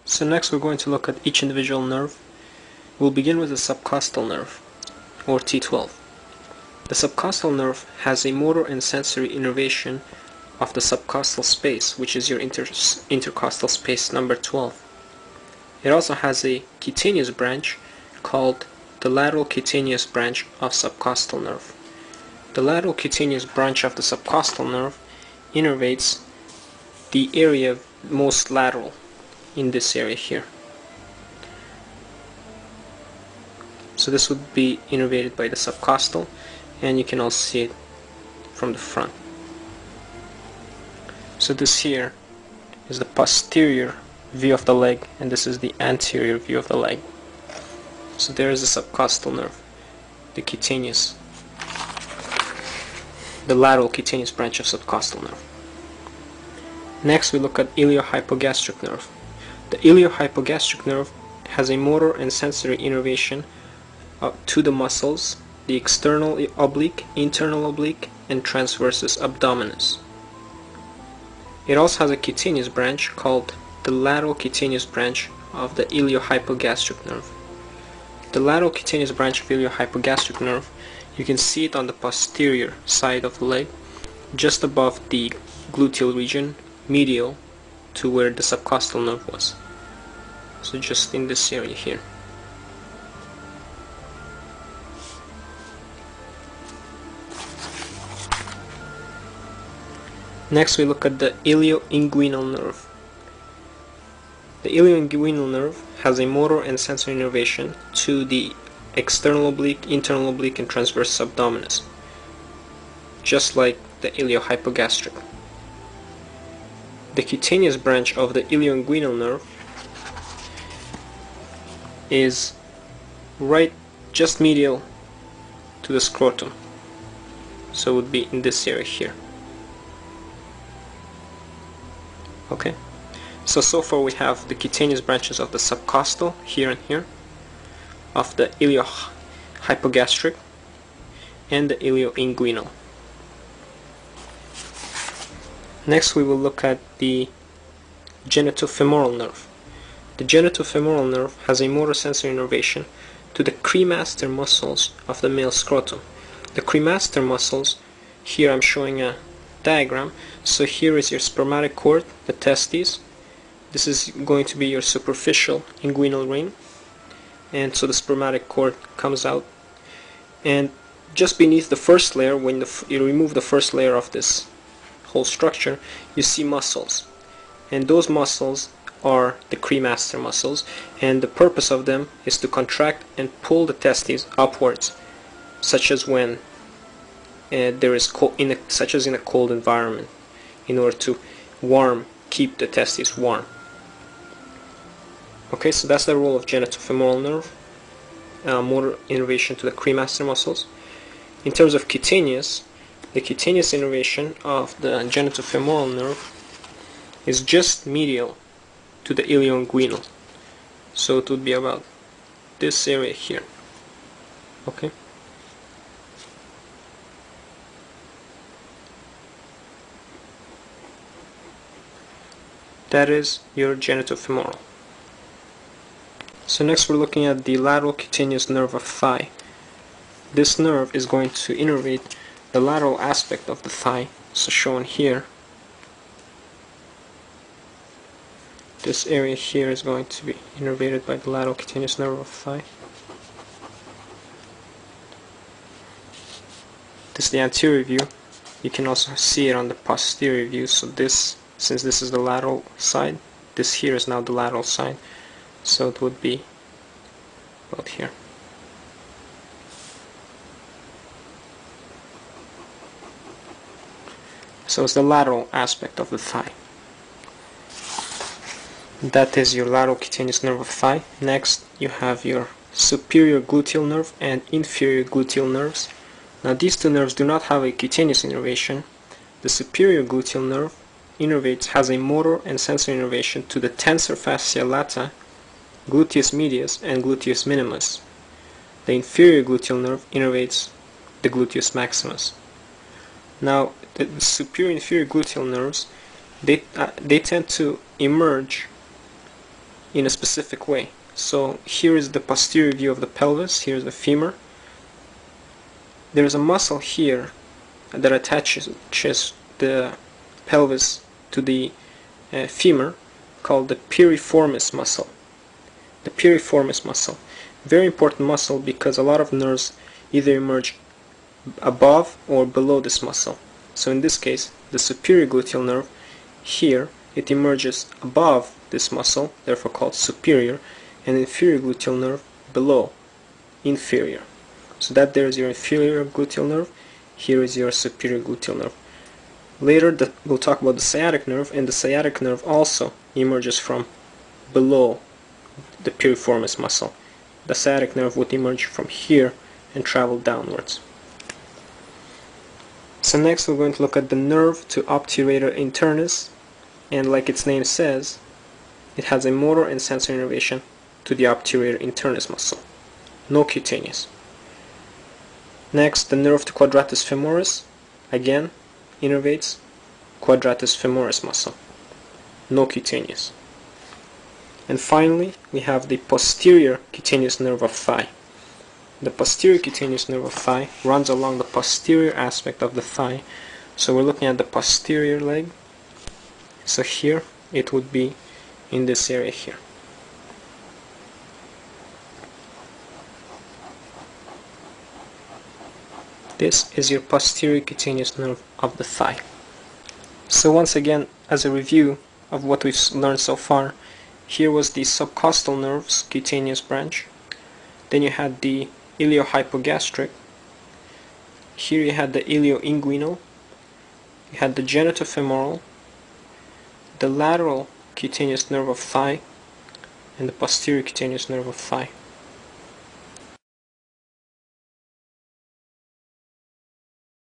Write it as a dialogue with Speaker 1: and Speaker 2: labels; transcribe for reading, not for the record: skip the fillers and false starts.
Speaker 1: So next we're going to look at each individual nerve. We'll begin with the subcostal nerve, or T12. The subcostal nerve has a motor and sensory innervation of the subcostal space, which is your intercostal space number 12. It also has a cutaneous branch called the lateral cutaneous branch of subcostal nerve. The lateral cutaneous branch of the subcostal nerve innervates the area most lateral in this area here. So this would be innervated by the subcostal, and you can also see it from the front. So this here is the posterior view of the leg, and this is the anterior view of the leg. So there is the subcostal nerve, the lateral cutaneous branch of subcostal nerve. Next we look at iliohypogastric nerve. The iliohypogastric nerve has a motor and sensory innervation to the muscles, the external oblique, internal oblique, and transversus abdominis. It also has a cutaneous branch called the lateral cutaneous branch of the iliohypogastric nerve. The lateral cutaneous branch of iliohypogastric nerve, you can see it on the posterior side of the leg, just above the gluteal region, medial to where the subcostal nerve was. So just in this area here. Next we look at the ilioinguinal nerve. The ilioinguinal nerve has a motor and sensory innervation to the external oblique, internal oblique, and transversus abdominis, just like the iliohypogastric. The cutaneous branch of the ilioinguinal nerve is right just medial to the scrotum, so it would be in this area here. Okay, so far we have the cutaneous branches of the subcostal here and here, of the iliohypogastric, and the ilioinguinal. Next we will look at the genitofemoral nerve. The genitofemoral nerve has a motor sensory innervation to the cremaster muscles of the male scrotum. The cremaster muscles, here I'm showing a diagram. So here is your spermatic cord, the testes. This is going to be your superficial inguinal ring, and so the spermatic cord comes out, and just beneath the first layer, when you remove the first layer of this whole structure, you see muscles, and those muscles are the cremaster muscles, and the purpose of them is to contract and pull the testes upwards, such as when there is such as in a cold environment, in order to keep the testes warm. Okay, so that's the role of genitofemoral nerve, motor innervation to the cremaster muscles. In terms of cutaneous, the cutaneous innervation of the genitofemoral nerve is just medial to the ilioinguinal, so it would be about this area here. Okay. That is your genitofemoral. So next we're looking at the lateral cutaneous nerve of thigh. This nerve is going to innervate the lateral aspect of the thigh, so shown here. This area here is going to be innervated by the lateral cutaneous nerve of thigh. This is the anterior view. You can also see it on the posterior view. So this, since this is the lateral side, this here is now the lateral side, so it would be about here. So it's the lateral aspect of the thigh. That is your lateral cutaneous nerve of thigh. Next you have your superior gluteal nerve and inferior gluteal nerves. Now these two nerves do not have a cutaneous innervation. The superior gluteal nerve has a motor and sensory innervation to the tensor fascia lata, gluteus medius, and gluteus minimus. The inferior gluteal nerve innervates the gluteus maximus. Now the superior and inferior gluteal nerves, they tend to emerge in a specific way. So here is the posterior view of the pelvis, here's the femur. There's a muscle here that attaches the pelvis to the femur called the piriformis muscle. The piriformis muscle. Very important muscle because a lot of nerves either emerge above or below this muscle. So in this case, the superior gluteal nerve, here it emerges above this muscle, therefore called superior, and inferior gluteal nerve below, inferior. So that there is your inferior gluteal nerve, here is your superior gluteal nerve. Later we'll talk about the sciatic nerve, and the sciatic nerve also emerges from below the piriformis muscle. The sciatic nerve would emerge from here and travel downwards. So next we're going to look at the nerve to obturator internus, and like its name says, it has a motor and sensory innervation to the obturator internus muscle, no cutaneous. Next, the nerve to quadratus femoris, again, innervates quadratus femoris muscle, no cutaneous. And finally, we have the posterior cutaneous nerve of thigh. The posterior cutaneous nerve of thigh runs along the posterior aspect of the thigh. So we're looking at the posterior leg. So here, it would be in this area here. This is your posterior cutaneous nerve of the thigh. So once again, as a review of what we've learned so far, here was the subcostal nerves cutaneous branch. Then you had the iliohypogastric. Here you had the ilioinguinal. You had the genitofemoral, the lateral cutaneous nerve of thigh, and the posterior cutaneous nerve of thigh.